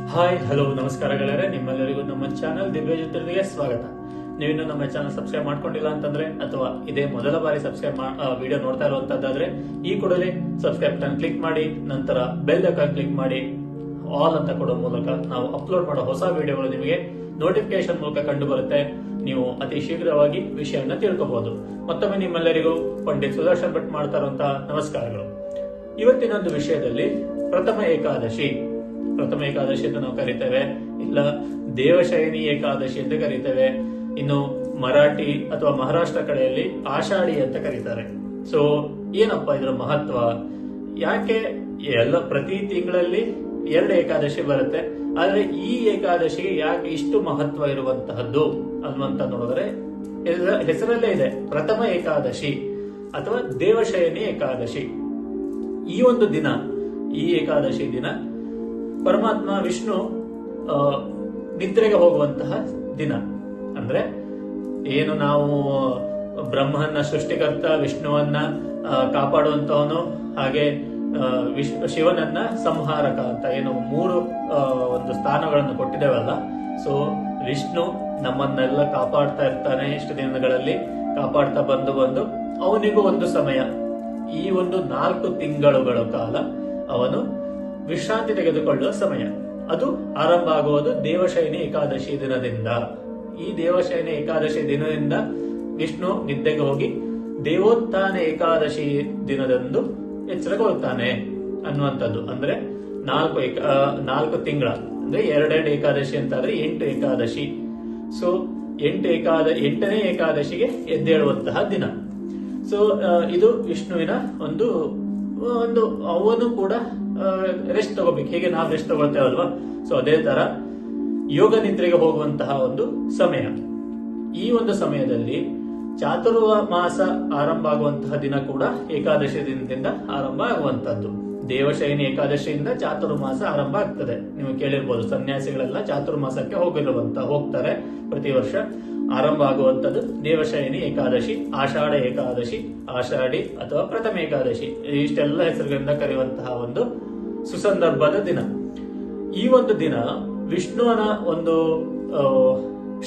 Hi hello ನಮಸ್ಕಾರ ಗೆಳೆಯರೆ, ನಿಮ್ಮೆಲ್ಲರಿಗೂ ನಮ್ಮ ಚಾನಲ್ ದಿವ್ಯ ಜ್ಯೋತಿರ್ವಿಗೆ ಸ್ವಾಗತ. ನೀವಿನ್ನು ನಮ್ಮ ಚಾನಲ್ ಸಬ್ಸ್ಕ್ರೈಬ್ ಮಾಡ್ಕೊಂಡಿಲ್ಲ ಅಂತಂದ್ರೆ ಅಥವಾ ಇದೇ ಮೊದಲ ಬಾರಿ ಸಬ್ಸ್ಕ್ರೈಬ್ ವಿಡಿಯೋ ನೋಡ್ತಾ ಇರುವಂತದ್ದಾದ್ರೆ ಈ ಕೂಡಲೇ ಸಬ್ಸ್ಕ್ರೈಬ್ ಬಟನ್ ಕ್ಲಿಕ್ ಮಾಡಿ, ನಂತರ ಬೆಲ್ ಐಕಾನ್ ಕ್ಲಿಕ್ ಮಾಡಿ ಆಲ್ ಅಂತ ಕೊಡೋ ಮೂಲಕ ನಾವು ಅಪ್ಲೋಡ್ ಮಾಡೋ ಹೊಸ ವಿಡಿಯೋಗಳು ನಿಮಗೆ ನೋಟಿಫಿಕೇಶನ್ ಮೂಲಕ ಕಂಡು ಬರುತ್ತೆ. ನೀವು ಅತಿ ಶೀಘ್ರವಾಗಿ ವಿಷಯವನ್ನ ತಿಳ್ಕೋಬಹುದು. ಮತ್ತೊಮ್ಮೆ ನಿಮ್ಮೆಲ್ಲರಿಗೂ ಪಂಡಿತ್ ಸುದರ್ಶನ್ ಭಟ್ ಮಾಡ್ತಾ ಇರುವಂತಹ ನಮಸ್ಕಾರಗಳು. ಇವತ್ತಿನೊಂದು ವಿಷಯದಲ್ಲಿ ಪ್ರಥಮ ಏಕಾದಶಿ ಅಂತ ನಾವು ಕರಿತೇವೆ, ಇಲ್ಲ ದೇವಶಯನಿ ಏಕಾದಶಿ ಅಂತ ಕರಿತೇವೆ. ಇನ್ನು ಮರಾಠಿ ಅಥವಾ ಮಹಾರಾಷ್ಟ್ರ ಕಡೆಯಲ್ಲಿ ಆಷಾಢಿ ಅಂತ ಕರೀತಾರೆ. ಸೊ ಏನಪ್ಪ ಇದರ ಮಹತ್ವ? ಯಾಕೆ ಎಲ್ಲ ಪ್ರತಿ ತಿಂಗಳಲ್ಲಿ 2 ಏಕಾದಶಿ ಬರುತ್ತೆ, ಆದ್ರೆ ಈ ಏಕಾದಶಿಗೆ ಯಾಕೆ ಇಷ್ಟು ಮಹತ್ವ ಇರುವಂತಹದ್ದು ಅನ್ನುವಂತ ನೋಡಿದ್ರೆ ಹೆಸರಲ್ಲೇ ಇದೆ, ಪ್ರಥಮ ಏಕಾದಶಿ ಅಥವಾ ದೇವಶಯನಿ ಏಕಾದಶಿ. ಈ ಒಂದು ದಿನ, ಈ ಏಕಾದಶಿ ದಿನ ಪರಮಾತ್ಮ ವಿಷ್ಣು ನಿದ್ರೆಗೆ ಹೋಗುವಂತಹ ದಿನ. ಅಂದ್ರೆ ಏನು ನಾವು ಬ್ರಹ್ಮನ ಸೃಷ್ಟಿಕರ್ತ ವಿಷ್ಣುವನ್ನ ಕಾಪಾಡುವಂತವನು, ಹಾಗೆ ಶಿವನನ್ನ ಸಂಹಾರಕ ಅಂತ ಏನು 3 ಒಂದು ಸ್ಥಾನಗಳನ್ನು ಕೊಟ್ಟಿದ್ದೇವಲ್ಲ. ಸೊ ವಿಷ್ಣು ನಮ್ಮನ್ನೆಲ್ಲ ಕಾಪಾಡ್ತಾ ಇರ್ತಾನೆ, ಇಷ್ಟು ದಿನಗಳಲ್ಲಿ ಕಾಪಾಡ್ತಾ ಬಂದು ಅವನಿಗೂ ಒಂದು ಸಮಯ, ಈ ಒಂದು 4 ತಿಂಗಳುಗಳ ಕಾಲ ಅವನು ವಿಶ್ರಾಂತಿ ತೆಗೆದುಕೊಳ್ಳುವ ಸಮಯ. ಅದು ಆರಂಭ ಆಗುವುದು ದೇವಶಯನಿ ಏಕಾದಶಿ ದಿನದಿಂದ. ಈ ದೇವಶಯನಿ ಏಕಾದಶಿ ದಿನದಿಂದ ವಿಷ್ಣು ನಿದ್ದೆಗೆ ಹೋಗಿ ದೇವೋತ್ಥಾನ ಏಕಾದಶಿ ದಿನದಂದು ಎಚ್ಚರಗೊಳ್ಳುತ್ತಾನೆ ಅನ್ನುವಂಥದ್ದು. ಅಂದ್ರೆ 4 ತಿಂಗಳ ಅಂದ್ರೆ 2 ಏಕಾದಶಿ ಅಂತಾದ್ರೆ 8 ಏಕಾದಶಿ. ಸೊ 8ನೇ ಏಕಾದಶಿಗೆ ಎದ್ದೇಳುವಂತಹ ದಿನ. ಸೊ ಇದು ವಿಷ್ಣುವಿನ ಒಂದು ಅವನು ಕೂಡ ರೆಸ್ಟ್ ತಗೋಬೇಕು, ಹೇಗೆ ನಾವು ರೆಸ್ಟ್ ತಗೊಳ್ತೇವಲ್ವಾ. ಸೊ ಅದೇ ತರ ಯೋಗ ನಿದ್ರೆಗೆ ಹೋಗುವಂತಹ ಒಂದು ಸಮಯ. ಈ ಒಂದು ಸಮಯದಲ್ಲಿ ಚಾತುರ್ಮಾಸ ಆರಂಭ ಆಗುವಂತಹ ದಿನ ಕೂಡ ಏಕಾದಶಿ ದಿನದಿಂದ ಆರಂಭ ಆಗುವಂತದ್ದು. ದೇವಶಯನಿ ಏಕಾದಶಿಯಿಂದ ಚಾತುರ್ಮಾಸ ಆರಂಭ ಆಗ್ತದೆ. ನೀವು ಕೇಳಿರ್ಬೋದು, ಸನ್ಯಾಸಿಗಳೆಲ್ಲ ಚಾತುರ್ಮಾಸಕ್ಕೆ ಹೋಗ್ತಾರೆ ಪ್ರತಿ ವರ್ಷ. ಆರಂಭ ಆಗುವಂತದ್ದು ದೇವಶಯನಿ ಏಕಾದಶಿ, ಆಷಾಢ ಏಕಾದಶಿ, ಆಷಾಢಿ ಅಥವಾ ಪ್ರಥಮ ಏಕಾದಶಿ, ಇಷ್ಟೆಲ್ಲ ಹೆಸರುಗಳಿಂದ ಕರೆಯುವಂತಹ ಒಂದು ಸುಸಂದರ್ಭದ ದಿನ. ಈ ಒಂದು ದಿನ ವಿಷ್ಣುವನ ಒಂದು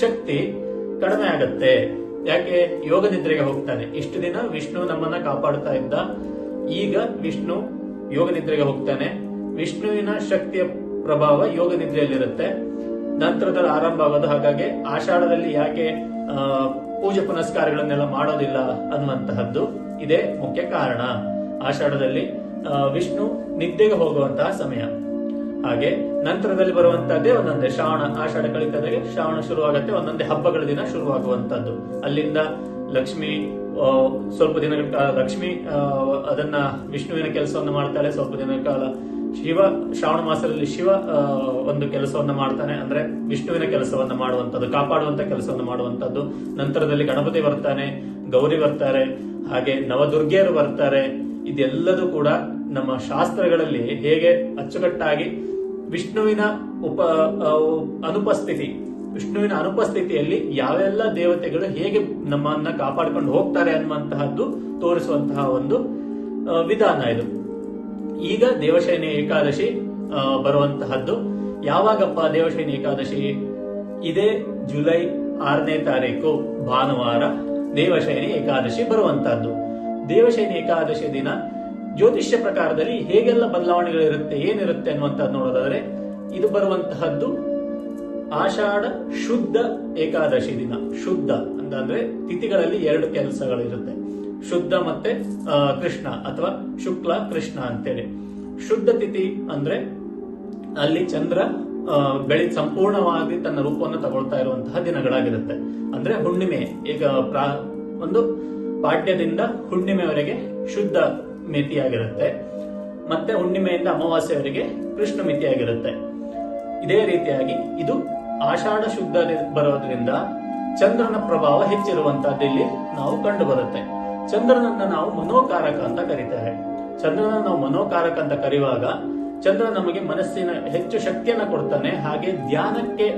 ಶಕ್ತಿ ಕಡಿಮೆ ಆಗತ್ತೆ. ಯಾಕೆ? ಯೋಗ ನಿದ್ರೆಗೆ ಹೋಗ್ತಾನೆ. ಇಷ್ಟು ದಿನ ವಿಷ್ಣು ನಮ್ಮನ್ನ ಕಾಪಾಡ್ತಾ ಇದ್ದ, ಈಗ ವಿಷ್ಣು ಯೋಗ ನಿದ್ರೆಗೆ ಹೋಗ್ತಾನೆ. ವಿಷ್ಣುವಿನ ಶಕ್ತಿಯ ಪ್ರಭಾವ ಯೋಗ ನಿದ್ರೆಯಲ್ಲಿರುತ್ತೆ. ನಂತರದಲ್ಲಿ ಆರಂಭ ಆಗೋದು. ಹಾಗಾಗಿ ಆಷಾಢದಲ್ಲಿ ಯಾಕೆ ಪೂಜೆ ಪುನಸ್ಕಾರಗಳನ್ನೆಲ್ಲ ಮಾಡೋದಿಲ್ಲ ಅನ್ನುವಂತಹದ್ದು ಇದೇ ಮುಖ್ಯ ಕಾರಣ. ಆಷಾಢದಲ್ಲಿ ವಿಷ್ಣು ನಿದ್ದೆಗೆ ಹೋಗುವಂತಹ ಸಮಯ. ಹಾಗೆ ನಂತರದಲ್ಲಿ ಬರುವಂತಹದ್ದೇ ಒಂದೊಂದೇ ಆಷಾಢ ಕಳಿತದಾಗೆ ಶ್ರಾವಣ ಶುರುವಾಗತ್ತೆ, ಒಂದೊಂದೇ ಹಬ್ಬಗಳ ದಿನ ಶುರುವಾಗುವಂತದ್ದು. ಅಲ್ಲಿಂದ ಲಕ್ಷ್ಮಿ ಸ್ವಲ್ಪ ದಿನಗಳ ಕಾಲ ಲಕ್ಷ್ಮಿ ಅದನ್ನ ವಿಷ್ಣುವಿನ ಕೆಲಸವನ್ನು ಮಾಡ್ತಾಳೆ. ಸ್ವಲ್ಪ ದಿನಗಳ ಕಾಲ ಶಿವ, ಶ್ರಾವಣ ಮಾಸದಲ್ಲಿ ಶಿವ ಒಂದು ಕೆಲಸವನ್ನ ಮಾಡ್ತಾನೆ, ಅಂದ್ರೆ ವಿಷ್ಣುವಿನ ಕೆಲಸವನ್ನ ಮಾಡುವಂತದ್ದು, ಕಾಪಾಡುವಂತ ಕೆಲಸವನ್ನು ಮಾಡುವಂತದ್ದು. ನಂತರದಲ್ಲಿ ಗಣಪತಿ ಬರ್ತಾನೆ, ಗೌರಿ ಬರ್ತಾರೆ, ಹಾಗೆ ನವದುರ್ಗಿಯರು ಬರ್ತಾರೆ. ಇದೆಲ್ಲದೂ ಕೂಡ ನಮ್ಮ ಶಾಸ್ತ್ರಗಳಲ್ಲಿ ಹೇಗೆ ಅಚ್ಚುಕಟ್ಟಾಗಿ ವಿಷ್ಣುವಿನ ವಿಷ್ಣುವಿನ ಅನುಪಸ್ಥಿತಿಯಲ್ಲಿ ಯಾವೆಲ್ಲ ದೇವತೆಗಳು ಹೇಗೆ ನಮ್ಮನ್ನ ಕಾಪಾಡಿಕೊಂಡು ಹೋಗ್ತಾರೆ ಅನ್ನುವಂತಹದ್ದು ತೋರಿಸುವಂತಹ ಒಂದು ವಿಧಾನ ಇದು. ಈಗ ದೇವಶಯನಿ ಏಕಾದಶಿ ಬರುವಂತಹದ್ದು ಯಾವಾಗಪ್ಪ? ದೇವಶಯನಿ ಏಕಾದಶಿ ಇದೇ ಜುಲೈ 6ನೇ ತಾರೀಕು ಭಾನುವಾರ ದೇವಶಯನಿ ಏಕಾದಶಿ ಬರುವಂತಹದ್ದು. ದೇವಶಯನಿ ಏಕಾದಶಿ ದಿನ ಜ್ಯೋತಿಷ್ಯ ಪ್ರಕಾರದಲ್ಲಿ ಹೇಗೆಲ್ಲ ಬದಲಾವಣೆಗಳಿರುತ್ತೆ, ಏನಿರುತ್ತೆ ಅನ್ನುವಂಥದ್ದು ನೋಡೋದಾದ್ರೆ, ಇದು ಬರುವಂತಹದ್ದು ಆಷಾಢ ಶುದ್ಧ ಏಕಾದಶಿ ದಿನ. ಶುದ್ಧ ಅಂತಂದ್ರೆ ತಿಥಿಗಳಲ್ಲಿ 2 ಕೆಲಸಗಳಿರುತ್ತೆ, ಶುದ್ಧ ಮತ್ತೆ ಕೃಷ್ಣ ಅಥವಾ ಶುಕ್ಲ ಕೃಷ್ಣ ಅಂತೇಳಿ. ಶುದ್ಧ ತಿಥಿ ಅಂದ್ರೆ ಅಲ್ಲಿ ಚಂದ್ರ ಸಂಪೂರ್ಣವಾಗಿ ತನ್ನ ರೂಪವನ್ನು ತಗೊಳ್ತಾ ಇರುವಂತಹ ದಿನಗಳಾಗಿರುತ್ತೆ. ಅಂದ್ರೆ ಹುಣ್ಣಿಮೆ, ಈಗ ಒಂದು ಪಾಡ್ಯದಿಂದ ಹುಣ್ಣಿಮೆವರೆಗೆ ಶುದ್ಧ ಮಿತಿಯಾಗಿರುತ್ತೆ, ಮತ್ತೆ ಹುಣ್ಣಿಮೆಯಿಂದ ಅಮಾವಾಸ್ಯವರೆಗೆ ಕೃಷ್ಣ ಮಿತಿಯಾಗಿರುತ್ತೆ. ಇದೇ ರೀತಿಯಾಗಿ ಇದು ಆಷಾಢ ಶುದ್ಧ ಬರೋದ್ರಿಂದ ಚಂದ್ರನ ಪ್ರಭಾವ ಹೆಚ್ಚಿರುವಂತಹದ್ದು ಇಲ್ಲಿ ನಾವು ಕಂಡು ಬರುತ್ತೆ. ಚಂದ್ರನನ್ನ ನಾವು ಮನೋಕಾರಕ ಅಂತ ಕರೀತಾರೆ. ಚಂದ್ರನ ನಾವು ಮನೋಕಾರಕ ಅಂತ ಕರೆಯುವಾಗ ಚಂದ್ರ ನಮಗೆ ಮನಸ್ಸಿನ ಹೆಚ್ಚು ಶಕ್ತಿಯನ್ನ ಕೊಡ್ತಾನೆ, ಹಾಗೆ ಧ್ಯಾನಕ್ಕೆ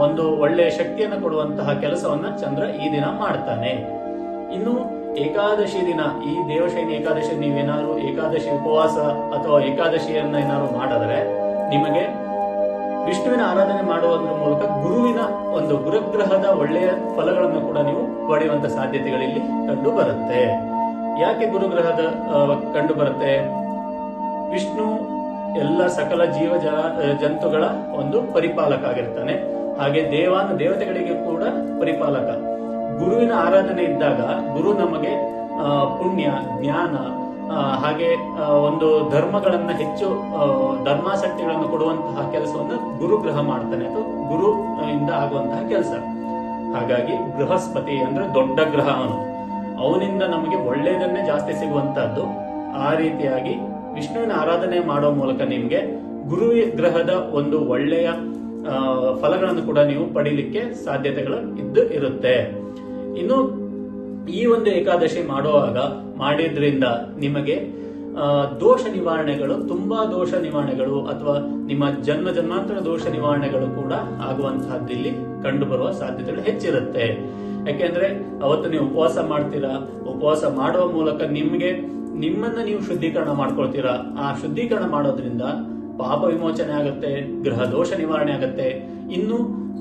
ಒಂದು ಒಳ್ಳೆಯ ಶಕ್ತಿಯನ್ನ ಕೊಡುವಂತಹ ಕೆಲಸವನ್ನ ಚಂದ್ರ ಈ ದಿನ ಮಾಡ್ತಾನೆ. ಇನ್ನು ಏಕಾದಶಿ ದಿನ, ಈ ದೇವಶಯನಿ ಏಕಾದಶಿ ನೀವೇನಾದ್ರು ಏಕಾದಶಿ ಉಪವಾಸ ಅಥವಾ ಏಕಾದಶಿಯನ್ನ ಏನಾದ್ರು ಮಾಡಿದ್ರೆ ನಿಮಗೆ ವಿಷ್ಣುವಿನ ಆರಾಧನೆ ಮಾಡುವುದರ ಮೂಲಕ ಗುರುವಿನ ಒಂದು ಗುರುಗ್ರಹದ ಒಳ್ಳೆಯ ಫಲಗಳನ್ನು ಕೂಡ ನೀವು ಪಡೆಯುವಂತ ಸಾಧ್ಯತೆಗಳಿಲ್ಲಿ ಕಂಡು ಬರುತ್ತೆ. ಯಾಕೆ ಗುರುಗ್ರಹದ ಕಂಡು ಬರುತ್ತೆ? ವಿಷ್ಣು ಎಲ್ಲ ಸಕಲ ಜೀವ ಜಂತುಗಳ ಒಂದು ಪರಿಪಾಲಕ ಆಗಿರ್ತಾನೆ. ಹಾಗೆ ದೇವತೆಗಳಿಗೆ ಕೂಡ ಪರಿಪಾಲಕ. ಗುರುವಿನ ಆರಾಧನೆ ಇದ್ದಾಗ ಗುರು ನಮಗೆ ಪುಣ್ಯ, ಜ್ಞಾನ, ಹಾಗೆ ಒಂದು ಧರ್ಮಗಳನ್ನ ಹೆಚ್ಚು ಧರ್ಮಾಸಕ್ತಿಗಳನ್ನು ಕೊಡುವಂತಹ ಕೆಲಸವನ್ನು ಗುರುಗ್ರಹ ಮಾಡ್ತಾನೆ, ಅಥವಾ ಗುರು ಇಂದ ಆಗುವಂತಹ ಕೆಲಸ. ಹಾಗಾಗಿ ಬೃಹಸ್ಪತಿ ಅಂದ್ರೆ ದೊಡ್ಡ ಗ್ರಹ, ಅವನಿಂದ ನಮಗೆ ಒಳ್ಳೆಯದನ್ನೇ ಜಾಸ್ತಿ ಸಿಗುವಂತಹದ್ದು. ಆ ರೀತಿಯಾಗಿ ವಿಷ್ಣುವಿನ ಆರಾಧನೆ ಮಾಡೋ ಮೂಲಕ ನಿಮ್ಗೆ ಗುರು ಗ್ರಹದ ಒಂದು ಒಳ್ಳೆಯ ಫಲಗಳನ್ನು ಕೂಡ ನೀವು ಪಡೀಲಿಕ್ಕೆ ಸಾಧ್ಯತೆಗಳು ಇರುತ್ತೆ. ಇನ್ನು ಈ ಒಂದು ಏಕಾದಶಿ ಮಾಡಿದ್ರಿಂದ ನಿಮಗೆ ದೋಷ ನಿವಾರಣೆಗಳು, ತುಂಬಾ ದೋಷ ನಿವಾರಣೆಗಳು ಅಥವಾ ನಿಮ್ಮ ಜನ್ಮಾಂತರ ದೋಷ ನಿವಾರಣೆಗಳು ಕೂಡ ಆಗುವಂತಹದ್ದು ಇಲ್ಲಿ ಕಂಡು ಬರುವ ಸಾಧ್ಯತೆಗಳು ಹೆಚ್ಚಿರುತ್ತೆ. ಯಾಕೆಂದ್ರೆ ಅವತ್ತು ನೀವು ಉಪವಾಸ ಮಾಡ್ತೀರಾ, ಉಪವಾಸ ಮಾಡುವ ಮೂಲಕ ನಿಮ್ಮನ್ನ ನೀವು ಶುದ್ಧೀಕರಣ ಮಾಡ್ಕೊಳ್ತೀರಾ. ಆ ಶುದ್ಧೀಕರಣ ಮಾಡೋದ್ರಿಂದ ಪಾಪ ವಿಮೋಚನೆ ಆಗುತ್ತೆ, ಗ್ರಹ ದೋಷ ನಿವಾರಣೆ ಆಗುತ್ತೆ. ಇನ್ನು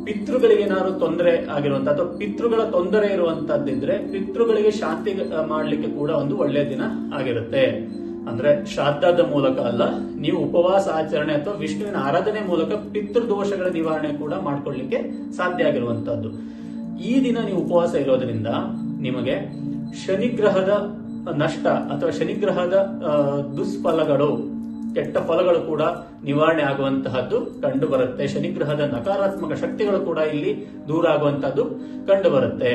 ಪಿತೃಗಳಿಗೆ ಏನಾದ್ರು ತೊಂದರೆ ಆಗಿರುವಂತ ಅಥವಾ ಪಿತೃಗಳ ತೊಂದರೆ ಇರುವಂತದ್ದಿದ್ರೆ ಪಿತೃಗಳಿಗೆ ಶಾಂತಿ ಮಾಡ್ಲಿಕ್ಕೆ ಕೂಡ ಒಂದು ಒಳ್ಳೆಯ ದಿನ ಆಗಿರುತ್ತೆ. ಅಂದ್ರೆ ಶ್ರಾದ್ದದ ಮೂಲಕ ಅಲ್ಲ, ನೀವು ಉಪವಾಸ ಆಚರಣೆ ಅಥವಾ ವಿಷ್ಣುವಿನ ಆರಾಧನೆ ಮೂಲಕ ಪಿತೃದೋಷಗಳ ನಿವಾರಣೆ ಕೂಡ ಮಾಡ್ಕೊಳ್ಳಿಕ್ಕೆ ಸಾಧ್ಯ ಆಗಿರುವಂತದ್ದು. ಈ ದಿನ ನೀವು ಉಪವಾಸ ಇರೋದ್ರಿಂದ ನಿಮಗೆ ಶನಿಗ್ರಹದ ನಷ್ಟ ಅಥವಾ ಶನಿಗ್ರಹದ ದುಷ್ಫಲಗಳು, ಕೆಟ್ಟ ಫಲಗಳು ಕೂಡ ನಿವಾರಣೆ ಆಗುವಂತಹದ್ದು ಕಂಡು ಬರುತ್ತೆ. ಶನಿಗ್ರಹದ ನಕಾರಾತ್ಮಕ ಶಕ್ತಿಗಳು ಕೂಡ ಇಲ್ಲಿ ದೂರ ಆಗುವಂತಹದ್ದು ಕಂಡು ಬರುತ್ತೆ.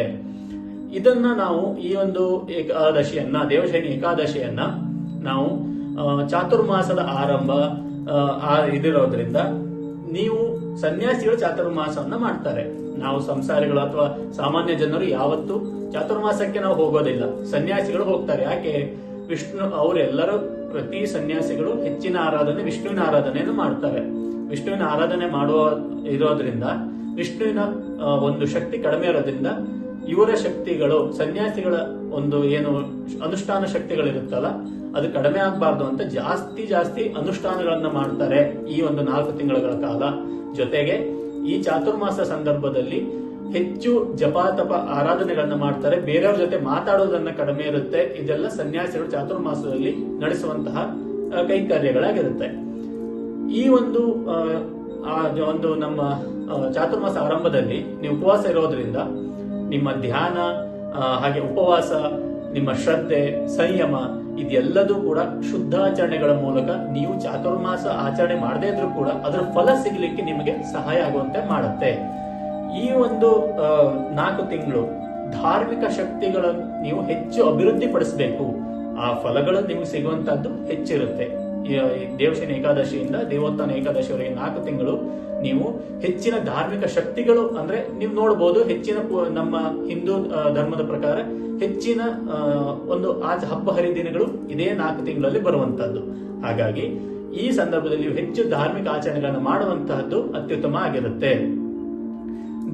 ಇದನ್ನ ನಾವು ಈ ಒಂದು ಏಕಾದಶಿಯನ್ನ, ದೇವಶಯನಿ ಏಕಾದಶಿಯನ್ನ ನಾವು ಚಾತುರ್ಮಾಸದ ಆರಂಭ ಇದಿರೋದ್ರಿಂದ, ನೀವು ಸನ್ಯಾಸಿಗಳು ಚಾತುರ್ಮಾಸವನ್ನ ಮಾಡ್ತಾರೆ. ನಾವು ಸಂಸಾರಿಗಳು ಅಥವಾ ಸಾಮಾನ್ಯ ಜನರು ಯಾವತ್ತೂ ಚಾತುರ್ಮಾಸಕ್ಕೆ ನಾವು ಹೋಗೋದಿಲ್ಲ, ಸನ್ಯಾಸಿಗಳು ಹೋಗ್ತಾರೆ. ಯಾಕೆ? ವಿಷ್ಣು ಅವರೆಲ್ಲರೂ, ಪ್ರತಿ ಸನ್ಯಾಸಿಗಳು ಹೆಚ್ಚಿನ ಆರಾಧನೆ ವಿಷ್ಣುವಿನ ಆರಾಧನೆಯನ್ನು ಮಾಡ್ತಾರೆ. ವಿಷ್ಣುವಿನ ಆರಾಧನೆ ಇರೋದ್ರಿಂದ ವಿಷ್ಣುವಿನ ಒಂದು ಶಕ್ತಿ ಕಡಿಮೆ ಇರೋದ್ರಿಂದ ಇವರ ಶಕ್ತಿಗಳು, ಸನ್ಯಾಸಿಗಳ ಒಂದು ಏನು ಅನುಷ್ಠಾನ ಶಕ್ತಿಗಳಿರುತ್ತಲ್ಲ, ಅದು ಕಡಿಮೆ ಆಗಬಾರ್ದು ಅಂತ ಜಾಸ್ತಿ ಅನುಷ್ಠಾನಗಳನ್ನ ಮಾಡ್ತಾರೆ ಈ ಒಂದು 4 ತಿಂಗಳ ಕಾಲ. ಜೊತೆಗೆ ಈ ಚಾತುರ್ಮಾಸ ಸಂದರ್ಭದಲ್ಲಿ ಹೆಚ್ಚು ಜಪಾತಪ ಆರಾಧನೆಗಳನ್ನ ಮಾಡ್ತಾರೆ. ಬೇರೆಯವ್ರ ಜೊತೆ ಮಾತಾಡೋದನ್ನ ಕಡಿಮೆ ಇರುತ್ತೆ. ಇದೆಲ್ಲ ಸನ್ಯಾಸಿಗಳು ಚಾತುರ್ಮಾಸದಲ್ಲಿ ನಡೆಸುವಂತಹ ಕೈಕಾರ್ಯಗಳಾಗಿರುತ್ತೆ. ಈ ಒಂದು ನಮ್ಮ ಚಾತುರ್ಮಾಸ ಆರಂಭದಲ್ಲಿ ನೀವು ಉಪವಾಸ ಇರೋದ್ರಿಂದ ನಿಮ್ಮ ಧ್ಯಾನ, ಹಾಗೆ ಉಪವಾಸ, ನಿಮ್ಮ ಶ್ರದ್ಧೆ, ಸಂಯಮ, ಇದೆಲ್ಲದೂ ಕೂಡ ಶುದ್ಧಾಚರಣೆಗಳ ಮೂಲಕ ನೀವು ಚಾತುರ್ಮಾಸ ಆಚರಣೆ ಮಾಡದೇ ಇದ್ರೂ ಕೂಡ ಅದರ ಫಲ ಸಿಗಲಿಕ್ಕೆ ನಿಮಗೆ ಸಹಾಯ ಆಗುವಂತೆ ಮಾಡುತ್ತೆ. ಈ ಒಂದು 4 ತಿಂಗಳು ಧಾರ್ಮಿಕ ಶಕ್ತಿಗಳನ್ನು ನೀವು ಹೆಚ್ಚು ಅಭಿವೃದ್ಧಿ ಪಡಿಸಬೇಕು. ಆ ಫಲಗಳು ನಿಮ್ಗೆ ಸಿಗುವಂತಹದ್ದು ಹೆಚ್ಚಿರುತ್ತೆ. ದೇವಶಯನಿ ಏಕಾದಶಿಯಿಂದ ದೇವೋತ್ಥಾನ ಏಕಾದಶಿವರೆಗೆ 4 ತಿಂಗಳು ನೀವು ಹೆಚ್ಚಿನ ಧಾರ್ಮಿಕ ಶಕ್ತಿಗಳು, ಅಂದ್ರೆ ನೀವು ನೋಡಬಹುದು, ಹೆಚ್ಚಿನ ನಮ್ಮ ಹಿಂದೂ ಧರ್ಮದ ಪ್ರಕಾರ ಹೆಚ್ಚಿನ ಒಂದು ಹಬ್ಬ ಹರಿದಿನಗಳು ಇದೇ 4 ತಿಂಗಳಲ್ಲಿ ಬರುವಂತಹದ್ದು. ಹಾಗಾಗಿ ಈ ಸಂದರ್ಭದಲ್ಲಿ ನೀವು ಹೆಚ್ಚು ಧಾರ್ಮಿಕ ಆಚರಣೆಗಳನ್ನು ಮಾಡುವಂತಹದ್ದು ಅತ್ಯುತ್ತಮ ಆಗಿರುತ್ತೆ.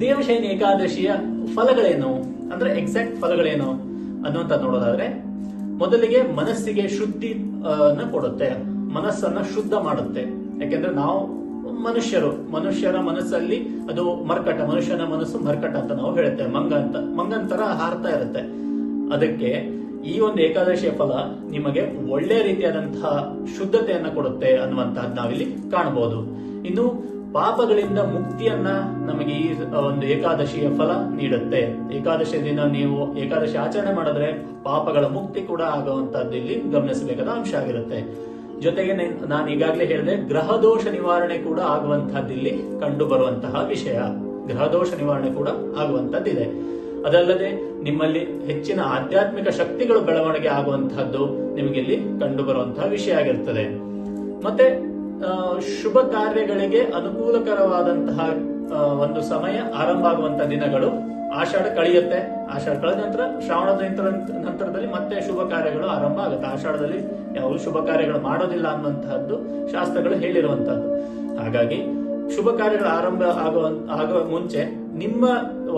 ದೇವಶಯನಿ ಏಕಾದಶಿಯ ಫಲಗಳೇನು, ಅಂದ್ರೆ ಎಕ್ಸಾಕ್ಟ್ ಫಲಗಳೇನು ಅನ್ನುವಂತ ನೋಡೋದಾದ್ರೆ, ಮೊದಲಿಗೆ ಮನಸ್ಸಿಗೆ ಶುದ್ಧಿನ ಕೊಡುತ್ತೆ, ಮನಸ್ಸನ್ನ ಶುದ್ಧ ಮಾಡುತ್ತೆ. ಯಾಕೆಂದ್ರೆ ನಾವು ಮನುಷ್ಯರ ಮನಸ್ಸಲ್ಲಿ ಅದು ಮರ್ಕಟ, ಮನುಷ್ಯನ ಮನಸ್ಸು ಮರ್ಕಟ ಅಂತ ನಾವು ಹೇಳುತ್ತೇವೆ. ಮಂಗನ್ ತರ ಹಾರ್ತಾ ಇರುತ್ತೆ. ಅದಕ್ಕೆ ಈ ಒಂದು ಏಕಾದಶಿಯ ಫಲ ನಿಮಗೆ ಒಳ್ಳೆಯ ರೀತಿಯಾದಂತಹ ಶುದ್ಧತೆಯನ್ನ ಕೊಡುತ್ತೆ ಅನ್ನುವಂತಹದ್ದು ನಾವಿಲ್ಲಿ ಕಾಣಬಹುದು. ಇನ್ನು ಪಾಪಗಳಿಂದ ಮುಕ್ತಿಯನ್ನ ನಮಗೆ ಈ ಒಂದು ಏಕಾದಶಿಯ ಫಲ ನೀಡುತ್ತೆ. ಏಕಾದಶಿ ದಿನ ನೀವು ಏಕಾದಶಿ ಆಚರಣೆ ಮಾಡಿದ್ರೆ ಪಾಪಗಳ ಮುಕ್ತಿ ಕೂಡ ಆಗುವಂತಹದ್ದು ಇಲ್ಲಿ ಗಮನಿಸಬೇಕಾದ ಅಂಶ ಆಗಿರುತ್ತೆ. ಜೊತೆಗೆ ನಾನು ಈಗಾಗಲೇ ಹೇಳಿದೆ, ಗ್ರಹದೋಷ ನಿವಾರಣೆ ಕೂಡ ಆಗುವಂತಹದ್ದು ಇಲ್ಲಿ ಕಂಡು ಬರುವಂತಹ ವಿಷಯ. ಗ್ರಹದೋಷ ನಿವಾರಣೆ ಕೂಡ ಆಗುವಂತಹದ್ದಿದೆ. ಅದಲ್ಲದೆ ನಿಮ್ಮಲ್ಲಿ ಹೆಚ್ಚಿನ ಆಧ್ಯಾತ್ಮಿಕ ಶಕ್ತಿಗಳು ಬೆಳವಣಿಗೆ ಆಗುವಂತಹದ್ದು ನಿಮಗೆ ಇಲ್ಲಿ ಕಂಡು ಬರುವಂತಹ ವಿಷಯ ಆಗಿರ್ತದೆ. ಮತ್ತೆ ಶುಭ ಕಾರ್ಯಗಳಿಗೆ ಅನುಕೂಲಕರವಾದಂತಹ ಒಂದು ಸಮಯ ಆರಂಭ ಆಗುವಂತಹ ದಿನಗಳು ಆಷಾಢ ಕಳೆಯುತ್ತೆ. ಆಷಾಢ ಕಳೆದ ನಂತರ ಶ್ರಾವಣದ ನಂತರದಲ್ಲಿ ಮತ್ತೆ ಶುಭ ಕಾರ್ಯಗಳು ಆರಂಭ ಆಗುತ್ತೆ. ಆಷಾಢದಲ್ಲಿ ಯಾವ ಶುಭ ಕಾರ್ಯಗಳು ಮಾಡೋದಿಲ್ಲ ಅನ್ನುವಂತಹದ್ದು ಶಾಸ್ತ್ರಗಳು ಹೇಳಿರುವಂತಹದ್ದು. ಹಾಗಾಗಿ ಶುಭ ಕಾರ್ಯಗಳ ಆರಂಭ ಆಗುವ ಮುಂಚೆ ನಿಮ್ಮ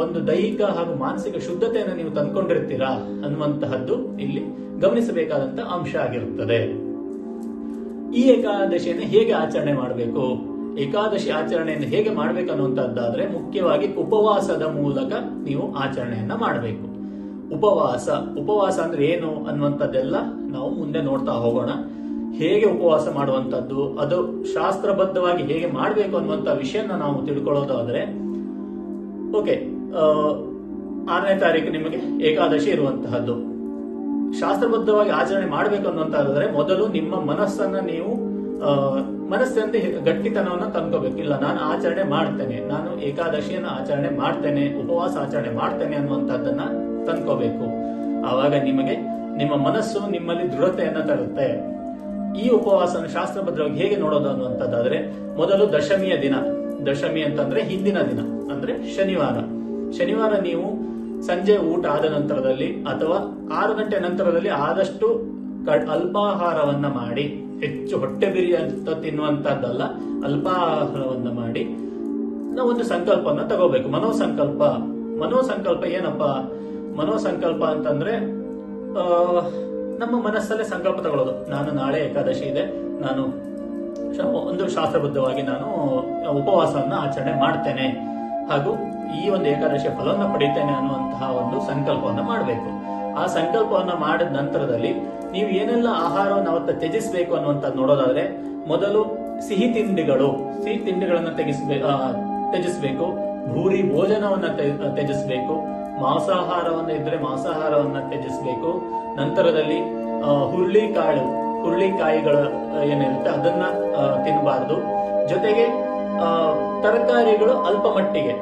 ಒಂದು ದೈಹಿಕ ಹಾಗೂ ಮಾನಸಿಕ ಶುದ್ಧತೆಯನ್ನು ನೀವು ತಂದ್ಕೊಂಡಿರ್ತೀರಾ ಅನ್ನುವಂತಹದ್ದು ಇಲ್ಲಿ ಗಮನಿಸಬೇಕಾದಂತಹ ಅಂಶ ಆಗಿರುತ್ತದೆ. ಈ ಏಕಾದಶಿಯನ್ನು ಹೇಗೆ ಆಚರಣೆ ಮಾಡಬೇಕು? ಏಕಾದಶಿ ಆಚರಣೆಯನ್ನು ಹೇಗೆ ಮಾಡ್ಬೇಕನ್ನುವಂತದ್ದಾದ್ರೆ ಮುಖ್ಯವಾಗಿ ಉಪವಾಸದ ಮೂಲಕ ನೀವು ಆಚರಣೆಯನ್ನ ಮಾಡಬೇಕು. ಉಪವಾಸ ಅಂದ್ರೆ ಏನು ಅನ್ನುವಂಥದ್ದೆಲ್ಲ ನಾವು ಮುಂದೆ ನೋಡ್ತಾ ಹೋಗೋಣ. ಹೇಗೆ ಉಪವಾಸ ಮಾಡುವಂತದ್ದು, ಅದು ಶಾಸ್ತ್ರಬದ್ಧವಾಗಿ ಹೇಗೆ ಮಾಡಬೇಕು ಅನ್ನುವಂತ ವಿಷಯನ ನಾವು ತಿಳ್ಕೊಳ್ಳೋದಾದ್ರೆ, ಓಕೆ, 6ನೇ ತಾರೀಕು ನಿಮಗೆ ಏಕಾದಶಿ ಇರುವಂತಹದ್ದು. ಶಾಸ್ತ್ರಬದ್ಧವಾಗಿ ಆಚರಣೆ ಮಾಡಬೇಕು ಅನ್ನುವಂತಾದ್ರೆ ಮೊದಲು ನಿಮ್ಮ ಮನಸ್ಸನ್ನ ನೀವು ಮನಸ್ಸಿನಲ್ಲಿ ಗಟ್ಟಿತನವನ್ನ ತಂದ್ಕೋಬೇಕು. ಇಲ್ಲ, ನಾನು ಆಚರಣೆ ಮಾಡ್ತೇನೆ, ನಾನು ಏಕಾದಶಿಯನ್ನು ಆಚರಣೆ ಮಾಡ್ತೇನೆ, ಉಪವಾಸ ಆಚರಣೆ ಮಾಡ್ತೇನೆ ಅನ್ನುವಂಥದ್ದನ್ನ ತಂದ್ಕೋಬೇಕು. ಆವಾಗ ನಿಮ್ಮ ಮನಸ್ಸು ನಿಮ್ಮಲ್ಲಿ ದೃಢತೆಯನ್ನ ತರುತ್ತೆ. ಈ ಉಪವಾಸನ ಶಾಸ್ತ್ರಬದ್ಧವಾಗಿ ಹೇಗೆ ನೋಡೋದು ಅನ್ನುವಂಥದ್ದಾದ್ರೆ, ಮೊದಲು ದಶಮಿ ಅಂತಂದ್ರೆ ಹಿಂದಿನ ದಿನ, ಅಂದ್ರೆ ಶನಿವಾರ ನೀವು ಸಂಜೆ ಊಟ ಆದ ನಂತರದಲ್ಲಿ ಅಥವಾ 6 ಗಂಟೆ ನಂತರದಲ್ಲಿ ಆದಷ್ಟು ಅಲ್ಪಾಹಾರವನ್ನ ಮಾಡಿ, ಹೆಚ್ಚು ಹೊಟ್ಟೆ ಬಿರಿ ಅಂತ ತಿನ್ನುವಂತದ್ದಲ್ಲ, ಅಲ್ಪಾಹಾರವನ್ನ ಮಾಡಿ ನಾವು ಒಂದು ಸಂಕಲ್ಪವನ್ನ ತಗೋಬೇಕು. ಮನೋಸಂಕಲ್ಪ ಏನಪ್ಪ? ಮನೋಸಂಕಲ್ಪ ಅಂತಂದ್ರೆ ನಮ್ಮ ಮನಸ್ಸಲ್ಲೇ ಸಂಕಲ್ಪ ತಗೊಳ್ಳೋದು. ನಾನು ನಾಳೆ ಏಕಾದಶಿ ಇದೆ, ನಾನು ಒಂದು ಶಾಸ್ತ್ರಬದ್ಧವಾಗಿ ನಾನು ಉಪವಾಸವನ್ನ ಆಚರಣೆ ಮಾಡ್ತೇನೆ ಹಾಗೂ ಈ ಒಂದು ಏಕಾದಶಿಯ ಫಲವನ್ನು ಪಡಿತೇನೆ ಅನ್ನುವಂತಹ ಒಂದು ಸಂಕಲ್ಪವನ್ನ ಮಾಡಬೇಕು. ಆ ಸಂಕಲ್ಪವನ್ನ ಮಾಡಿದ ನಂತರದಲ್ಲಿ ನೀವು ಏನೆಲ್ಲ ಆಹಾರವನ್ನು ಅವತ್ತ ತ್ಯಜಿಸಬೇಕು ಅನ್ನುವಂಥದ್ದು ನೋಡೋದಾದ್ರೆ, ಮೊದಲು ಸಿಹಿ ತಿಂಡಿಗಳನ್ನ ತ್ಯಜಿಸಬೇಕು. ಭೂರಿ ಭೋಜನವನ್ನ ತ್ಯಜಿಸಬೇಕು. ಮಾಂಸಾಹಾರವನ್ನ ಇದ್ರೆ ಮಾಂಸಾಹಾರವನ್ನ ತ್ಯಜಿಸಬೇಕು. ನಂತರದಲ್ಲಿ ಹುರುಳಿಕಾಯಿಗಳು ಏನಿರುತ್ತೆ ಅದನ್ನ ತಿನ್ನಬಾರದು. ಜೊತೆಗೆ ತರಕಾರಿಗಳು ಅಲ್ಪ ಮಟ್ಟಿಗೆ,